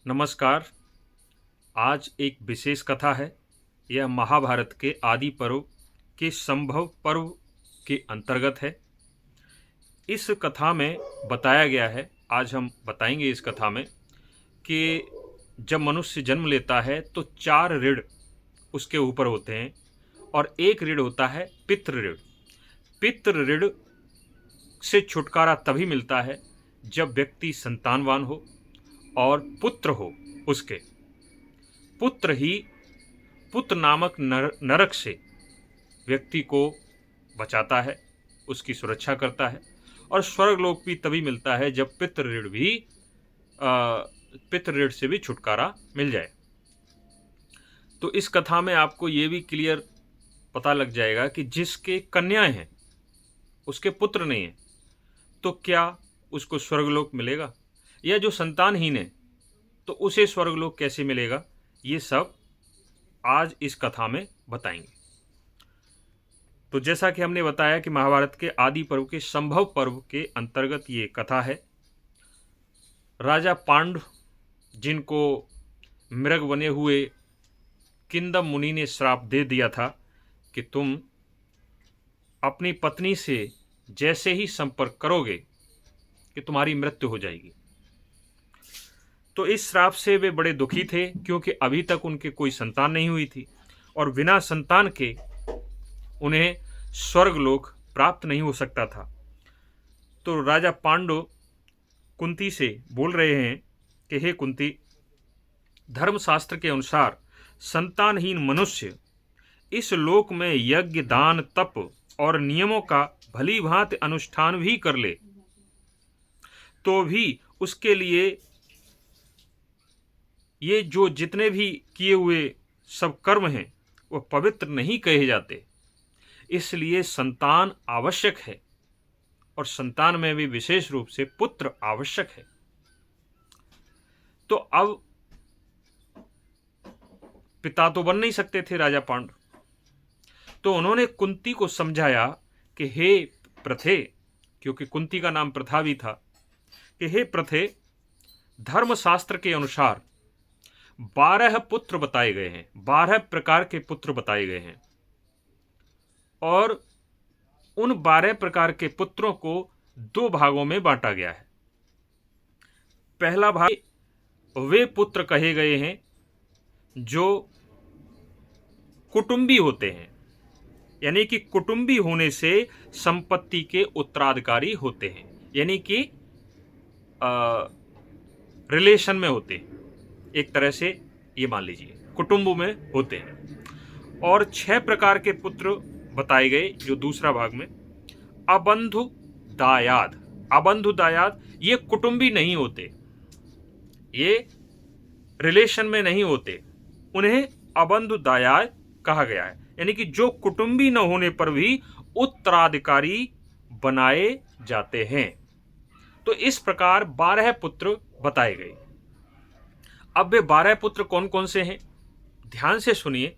नमस्कार। आज एक विशेष कथा है। यह महाभारत के आदि पर्व के संभव पर्व के अंतर्गत है। इस कथा में बताया गया है, आज हम बताएंगे इस कथा में, कि जब मनुष्य जन्म लेता है तो 4 ऋण उसके ऊपर होते हैं और एक ऋण होता है पितृ ऋण। पितृ ऋण से छुटकारा तभी मिलता है जब व्यक्ति संतानवान हो और पुत्र हो। उसके पुत्र ही पुत्र नामक नरक से व्यक्ति को बचाता है, उसकी सुरक्षा करता है। और स्वर्गलोक भी तभी मिलता है जब पितृ ऋण से भी छुटकारा मिल जाए। तो इस कथा में आपको ये भी क्लियर पता लग जाएगा कि जिसके कन्याएं हैं उसके पुत्र नहीं है तो क्या उसको स्वर्गलोक मिलेगा, या जो संतानहीन है तो उसे स्वर्गलोक कैसे मिलेगा। ये सब आज इस कथा में बताएंगे। तो जैसा कि हमने बताया कि महाभारत के आदि पर्व के संभव पर्व के अंतर्गत ये कथा है। राजा पांडु, जिनको मृग बने हुए किंदम मुनि ने श्राप दे दिया था कि तुम अपनी पत्नी से जैसे ही संपर्क करोगे कि तुम्हारी मृत्यु हो जाएगी। तो इस श्राप से वे बड़े दुखी थे, क्योंकि अभी तक उनके कोई संतान नहीं हुई थी और बिना संतान के उन्हें स्वर्गलोक प्राप्त नहीं हो सकता था। तो राजा पांडु कुंती से बोल रहे हैं कि हे कुंती, धर्मशास्त्र के अनुसार संतानहीन मनुष्य इस लोक में यज्ञ, दान, तप और नियमों का भली भांति अनुष्ठान भी कर ले तो भी उसके लिए ये जो जितने भी किए हुए सब कर्म हैं वो पवित्र नहीं कहे जाते। इसलिए संतान आवश्यक है और संतान में भी विशेष रूप से पुत्र आवश्यक है। तो अब पिता तो बन नहीं सकते थे राजा पांडु, तो उन्होंने कुंती को समझाया कि हे प्रथे, क्योंकि कुंती का नाम प्रथा भी था, कि हे प्रथे, धर्मशास्त्र के अनुसार 12 पुत्र बताए गए हैं, 12 प्रकार के पुत्र बताए गए हैं और उन 12 प्रकार के पुत्रों को 2 भागों में बांटा गया है। पहला भाग वे पुत्र कहे गए हैं जो कुटुंबी होते हैं, यानी कि कुटुंबी होने से संपत्ति के उत्तराधिकारी होते हैं, यानी कि रिलेशन में होते हैं, एक तरह से ये मान लीजिए कुटुंब में होते हैं। और 6 प्रकार के पुत्र बताए गए जो दूसरा भाग में। अबंधु दायाद, अबंधु दायाद ये कुटुंबी नहीं होते, ये रिलेशन में नहीं होते, उन्हें अबंधु दायाद कहा गया है, यानी कि जो कुटुंबी न होने पर भी उत्तराधिकारी बनाए जाते हैं। तो इस प्रकार 12 पुत्र बताए गए। अब वे 12 पुत्र कौन कौन से हैं, ध्यान से सुनिए।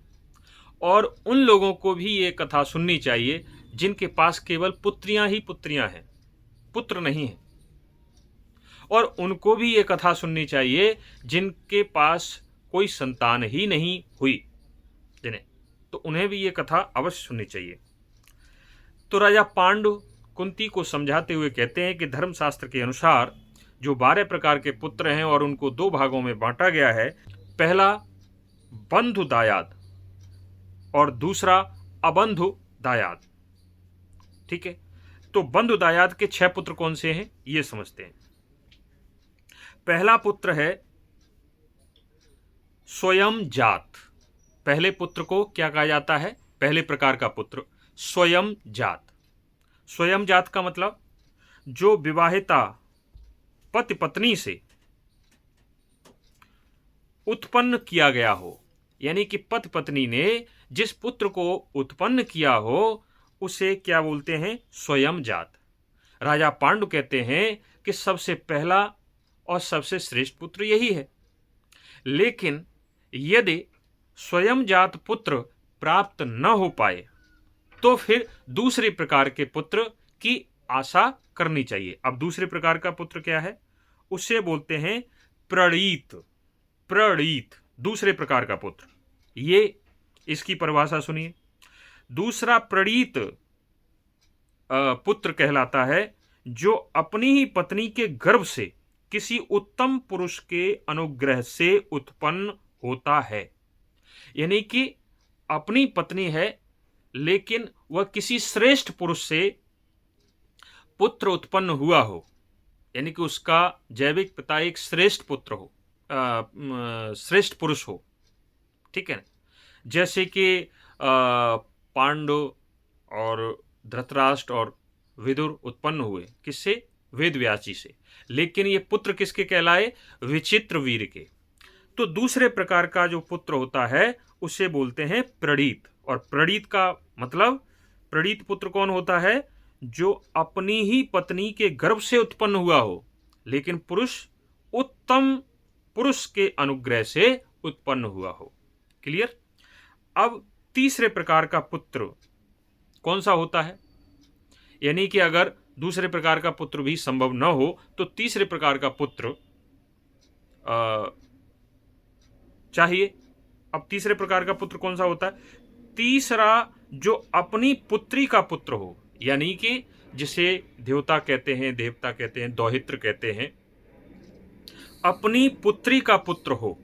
और उन लोगों को भी ये कथा सुननी चाहिए जिनके पास केवल पुत्रियां ही पुत्रियां हैं, पुत्र नहीं है। और उनको भी ये कथा सुननी चाहिए जिनके पास कोई संतान ही नहीं हुई, जिन्हें, तो उन्हें भी ये कथा अवश्य सुननी चाहिए। तो राजा पांडु कुंती को समझाते हुए कहते हैं कि धर्मशास्त्र के अनुसार जो 12 प्रकार के पुत्र हैं और उनको 2 भागों में बांटा गया है, पहला बंधु दायाद और दूसरा अबंधु दायाद। ठीक है, तो बंधु दायाद के 6 पुत्र कौन से हैं ये समझते हैं। पहला पुत्र है स्वयं जात। पहले पुत्र को क्या कहा जाता है, पहले प्रकार का पुत्र स्वयं जात। स्वयं जात का मतलब जो विवाहिता पति पत्नी से उत्पन्न किया गया हो, यानी कि पति पत्नी ने जिस पुत्र को उत्पन्न किया हो उसे क्या बोलते हैं, स्वयं जात। राजा पांडु कहते हैं कि सबसे पहला और सबसे श्रेष्ठ पुत्र यही है। लेकिन यदि स्वयं जात पुत्र प्राप्त न हो पाए तो फिर दूसरे प्रकार के पुत्र की आशा करनी चाहिए। अब दूसरे प्रकार का पुत्र क्या है, उसे बोलते हैं प्रणीत। प्रणीत, दूसरे प्रकार का पुत्र। ये इसकी परिभाषा सुनिए। दूसरा प्रणीत पुत्र कहलाता है जो अपनी ही पत्नी के गर्भ से किसी उत्तम पुरुष के अनुग्रह से उत्पन्न होता है। यानी कि अपनी पत्नी है लेकिन वह किसी श्रेष्ठ पुरुष से पुत्र उत्पन्न हुआ हो, यानी कि उसका जैविक पिता एक श्रेष्ठ पुत्र हो, श्रेष्ठ पुरुष हो, ठीक है ना। जैसे कि पांडु और धृतराष्ट्र और विदुर उत्पन्न हुए किससे? वेद व्यास जी से। लेकिन ये पुत्र किसके कहलाए? विचित्र वीर के। तो दूसरे प्रकार का जो पुत्र होता है उसे बोलते हैं प्रणीत। और प्रणीत का मतलब, प्रणीत पुत्र कौन होता है? जो अपनी ही पत्नी के गर्भ से उत्पन्न हुआ हो लेकिन पुरुष उत्तम पुरुष के अनुग्रह से उत्पन्न हुआ हो। क्लियर? अब तीसरे प्रकार का पुत्र कौन सा होता है? यानी कि अगर दूसरे प्रकार का पुत्र भी संभव न हो तो तीसरे प्रकार का पुत्र चाहिए। अब तीसरे प्रकार का पुत्र कौन सा होता है? तीसरा जो अपनी पुत्री का पुत्र हो, यानी कि जिसे देवता कहते हैं, देवता कहते हैं, दौहित्र कहते हैं, अपनी पुत्री का पुत्र हो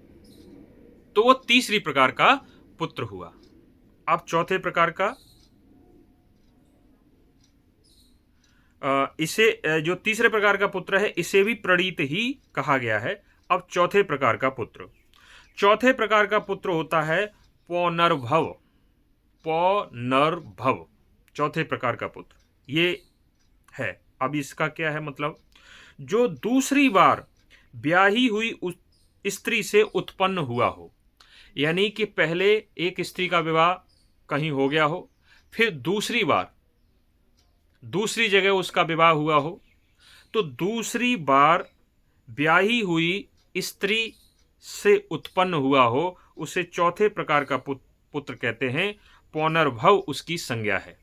तो वो तीसरी प्रकार का पुत्र हुआ। अब चौथे प्रकार का, इसे जो तीसरे प्रकार का पुत्र है इसे भी प्रणीत ही कहा गया है। अब चौथे प्रकार का पुत्र, चौथे प्रकार का पुत्र होता है पौनर्भव। पौनर्भव चौथे प्रकार का पुत्र ये है। अब इसका क्या है मतलब? जो दूसरी बार ब्याही हुई उस स्त्री से उत्पन्न हुआ हो, यानी कि पहले एक स्त्री का विवाह कहीं हो गया हो, फिर दूसरी बार दूसरी जगह उसका विवाह हुआ हो, तो दूसरी बार ब्याही हुई स्त्री से उत्पन्न हुआ हो, उसे चौथे प्रकार का पुत्र कहते हैं। पौनर्भव उसकी संज्ञा है।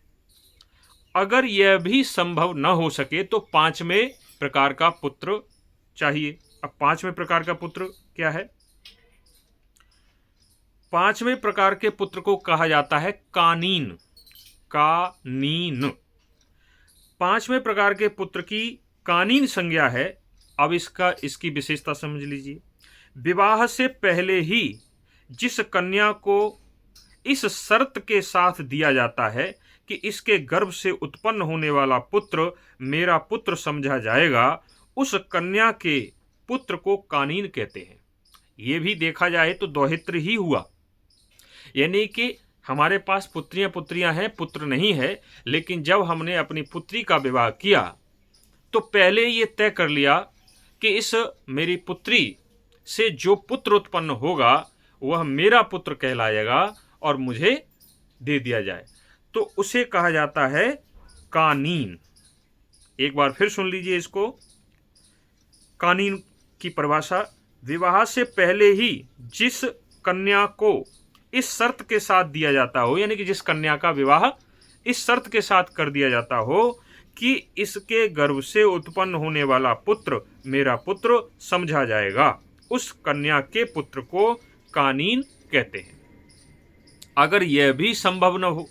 अगर यह भी संभव न हो सके तो पांचवें प्रकार का पुत्र चाहिए। अब पांचवें प्रकार का पुत्र क्या है? पांचवें प्रकार के पुत्र को कहा जाता है कानीन। कानीन पांचवें प्रकार के पुत्र की कानीन संज्ञा है। अब इसकी विशेषता समझ लीजिए। विवाह से पहले ही जिस कन्या को इस शर्त के साथ दिया जाता है कि इसके गर्भ से उत्पन्न होने वाला पुत्र मेरा पुत्र समझा जाएगा, उस कन्या के पुत्र को कानीन कहते हैं। ये भी देखा जाए तो दौहित्र ही हुआ, यानी कि हमारे पास पुत्रियां हैं, पुत्र नहीं है, लेकिन जब हमने अपनी पुत्री का विवाह किया तो पहले ये तय कर लिया कि इस मेरी पुत्री से जो पुत्र उत्पन्न होगा वह मेरा पुत्र कहलाएगा और मुझे दे दिया जाए, तो उसे कहा जाता है कानीन। एक बार फिर सुन लीजिए इसको। कानीन की परिभाषा, विवाह से पहले ही जिस कन्या को इस शर्त के साथ दिया जाता हो, यानी कि जिस कन्या का विवाह इस शर्त के साथ कर दिया जाता हो कि इसके गर्भ से उत्पन्न होने वाला पुत्र मेरा पुत्र समझा जाएगा, उस कन्या के पुत्र को कानीन कहते हैं। अगर यह भी संभव न हो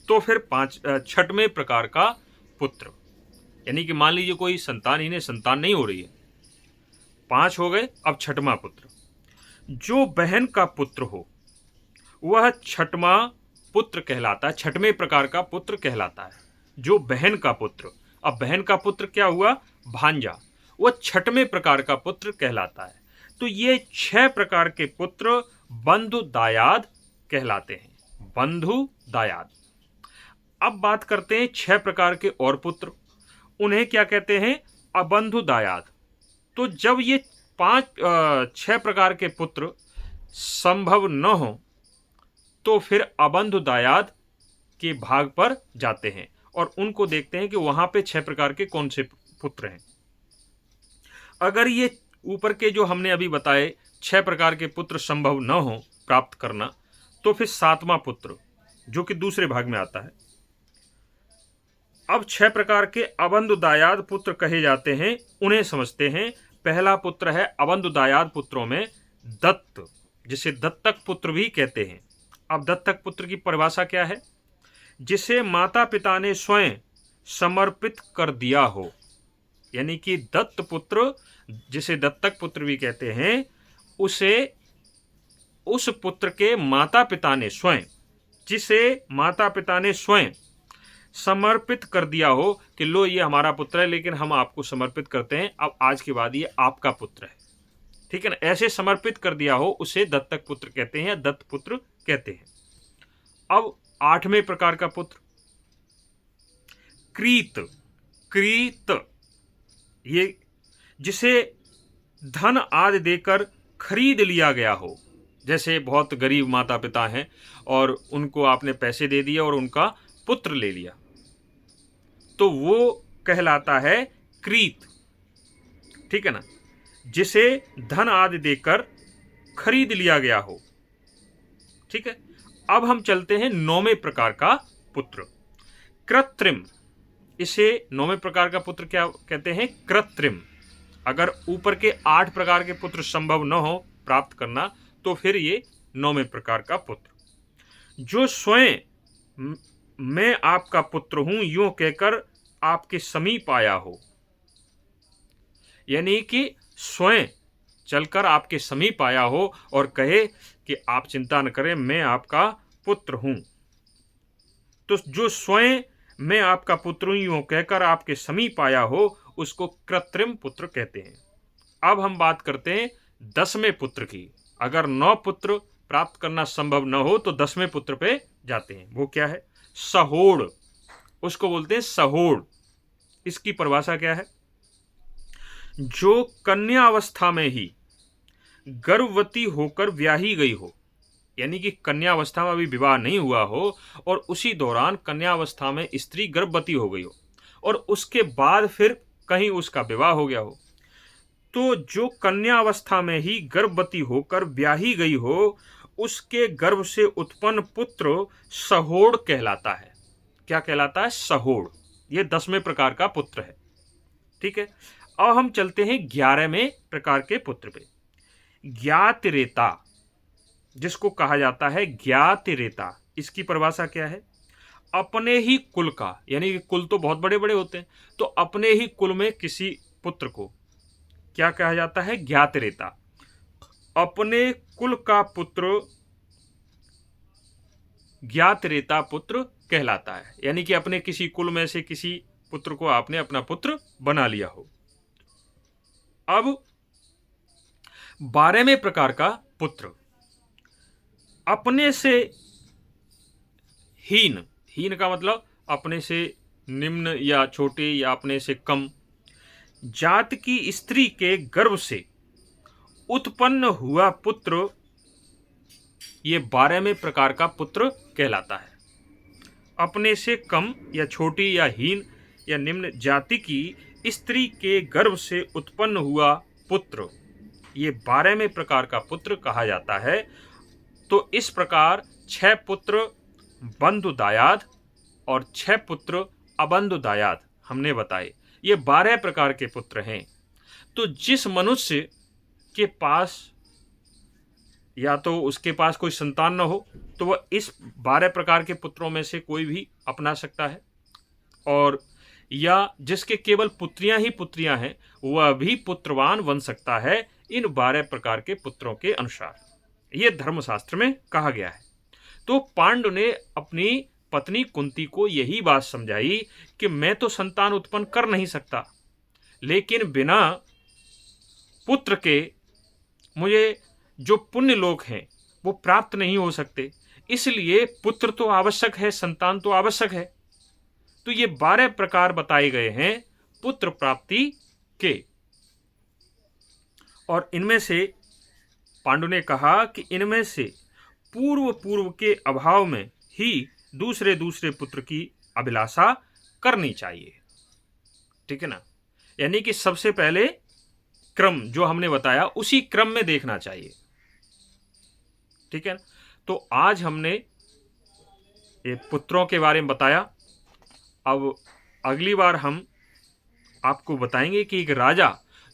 तो फिर छठवें प्रकार का पुत्र, यानी कि मान लीजिए कोई संतान नहीं हो रही है, 5 हो गए, अब छठवां पुत्र। जो बहन का पुत्र हो वह छठवां पुत्र कहलाता है, छठवें प्रकार का पुत्र कहलाता है। जो बहन का पुत्र, अब बहन का पुत्र क्या हुआ? भांजा, वह छठवें प्रकार का पुत्र कहलाता है। तो ये 6 प्रकार के पुत्र बंधु दायाद कहलाते हैं। बंधु दायाद। अब बात करते हैं 6 प्रकार के और पुत्र, उन्हें क्या कहते हैं? अबंधु दायाद। तो जब ये 6 प्रकार के पुत्र संभव न हो तो फिर अबंधु दायाद के भाग पर जाते हैं और उनको देखते हैं कि वहां पे 6 प्रकार के कौन से पुत्र हैं। अगर ये ऊपर के जो हमने अभी बताए 6 प्रकार के पुत्र संभव न हो प्राप्त करना, तो फिर 7वां पुत्र जो कि दूसरे भाग में आता है। अब 6 प्रकार के अबंधु दायाद पुत्र कहे जाते हैं, उन्हें समझते हैं। पहला पुत्र है अबंधु दायाद पुत्रों में दत्त, जिसे दत्तक पुत्र भी कहते हैं। अब दत्तक पुत्र की परिभाषा क्या है? जिसे माता पिता ने स्वयं समर्पित कर दिया हो, यानी कि दत्त पुत्र, जिसे दत्तक पुत्र भी कहते हैं, उसे उस पुत्र के माता पिता ने स्वयं, जिसे माता पिता ने स्वयं समर्पित कर दिया हो कि लो ये हमारा पुत्र है, लेकिन हम आपको समर्पित करते हैं, अब आज के बाद ये आपका पुत्र है, ठीक है ना, ऐसे समर्पित कर दिया हो उसे दत्तक पुत्र कहते हैं, दत्त पुत्र कहते हैं। अब 8वें प्रकार का पुत्र क्रीत। क्रीत ये जिसे धन आदि देकर खरीद लिया गया हो, जैसे बहुत गरीब माता पिता हैं और उनको आपने पैसे दे दिए और उनका पुत्र ले लिया, तो वो कहलाता है क्रीत, ठीक है ना, जिसे धन आदि देकर खरीद लिया गया हो, ठीक है। अब हम चलते हैं 9वें प्रकार का पुत्र कृत्रिम। इसे 9वें प्रकार का पुत्र क्या कहते हैं? कृत्रिम। अगर ऊपर के 8 प्रकार के पुत्र संभव न हो प्राप्त करना, तो फिर ये 9वें प्रकार का पुत्र, जो स्वयं मैं आपका पुत्र हूं यूं कहकर आपके समीप आया हो, यानी कि स्वयं चलकर आपके समीप आया हो और कहे कि आप चिंता न करें, मैं आपका पुत्र हूं। तो जो स्वयं मैं आपका पुत्र हूं यूं कहकर आपके समीप आया हो, उसको कृत्रिम पुत्र कहते हैं। अब हम बात करते हैं 10वें पुत्र की। अगर 9 पुत्र प्राप्त करना संभव न हो तो 10वें पुत्र पे जाते हैं। वो क्या है? सहोड़। उसको बोलते हैं सहोड़। इसकी परिभाषा क्या है? जो कन्या अवस्था में ही गर्भवती होकर ब्याही गई हो, यानी कि कन्या अवस्था में अभी विवाह नहीं हुआ हो और उसी दौरान कन्या अवस्था में स्त्री गर्भवती हो गई हो और उसके बाद फिर कहीं उसका विवाह हो गया हो, तो जो कन्या अवस्था में ही गर्भवती होकर ब्याही गई हो, उसके गर्भ से उत्पन्न पुत्र सहोड़ कहलाता है। क्या कहलाता है? सहोड़। ये 10वें प्रकार का पुत्र है, ठीक है। अब हम चलते हैं 11वें प्रकार के पुत्र पे। ज्ञातिरेता, जिसको कहा जाता है ज्ञातिरेता। इसकी परिभाषा क्या है? अपने ही कुल का, यानी कि कुल तो बहुत बड़े बड़े होते हैं, तो अपने ही कुल में किसी पुत्र को क्या कहा जाता है? ज्ञातिरेता। अपने कुल का पुत्र ज्ञातिरेता पुत्र कहलाता है, यानी कि अपने किसी कुल में से किसी पुत्र को आपने अपना पुत्र बना लिया हो। अब 12वें प्रकार का पुत्र अपने से हीन। हीन का मतलब अपने से निम्न या छोटे या अपने से कम जात की स्त्री के गर्भ से उत्पन्न हुआ पुत्र, ये 12वें प्रकार का पुत्र कहलाता है। अपने से कम या छोटी या हीन या निम्न जाति की स्त्री के गर्भ से उत्पन्न हुआ पुत्र, ये 12वें प्रकार का पुत्र कहा जाता है। तो इस प्रकार 6 पुत्र बंधु दायाद और 6 पुत्र अबंधु दायाद हमने बताए। ये 12 प्रकार के पुत्र हैं। तो जिस मनुष्य के पास या तो उसके पास कोई संतान न हो, तो वह इस 12 प्रकार के पुत्रों में से कोई भी अपना सकता है, और या जिसके केवल पुत्रियां ही पुत्रियां हैं, वह भी पुत्रवान बन सकता है इन 12 प्रकार के पुत्रों के अनुसार। यह धर्मशास्त्र में कहा गया है। तो पांडु ने अपनी पत्नी कुंती को यही बात समझाई कि मैं तो संतान उत्पन्न कर नहीं सकता, लेकिन बिना पुत्र के मुझे जो पुण्य लोक हैं वो प्राप्त नहीं हो सकते, इसलिए पुत्र तो आवश्यक है, संतान तो आवश्यक है। तो ये 12 प्रकार बताए गए हैं पुत्र प्राप्ति के, और इनमें से पांडु ने कहा कि इनमें से पूर्व के अभाव में ही दूसरे पुत्र की अभिलाषा करनी चाहिए, ठीक है ना। यानी कि सबसे पहले क्रम जो हमने बताया उसी क्रम में देखना चाहिए, ठीक है। तो आज हमने ये पुत्रों के बारे में बताया। अब अगली बार हम आपको बताएंगे कि एक राजा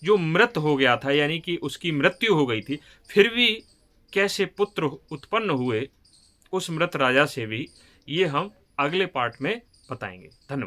जो मृत हो गया था, यानी कि उसकी मृत्यु हो गई थी, फिर भी कैसे पुत्र उत्पन्न हुए उस मृत राजा से भी, ये हम अगले पार्ट में बताएंगे। धन्यवाद।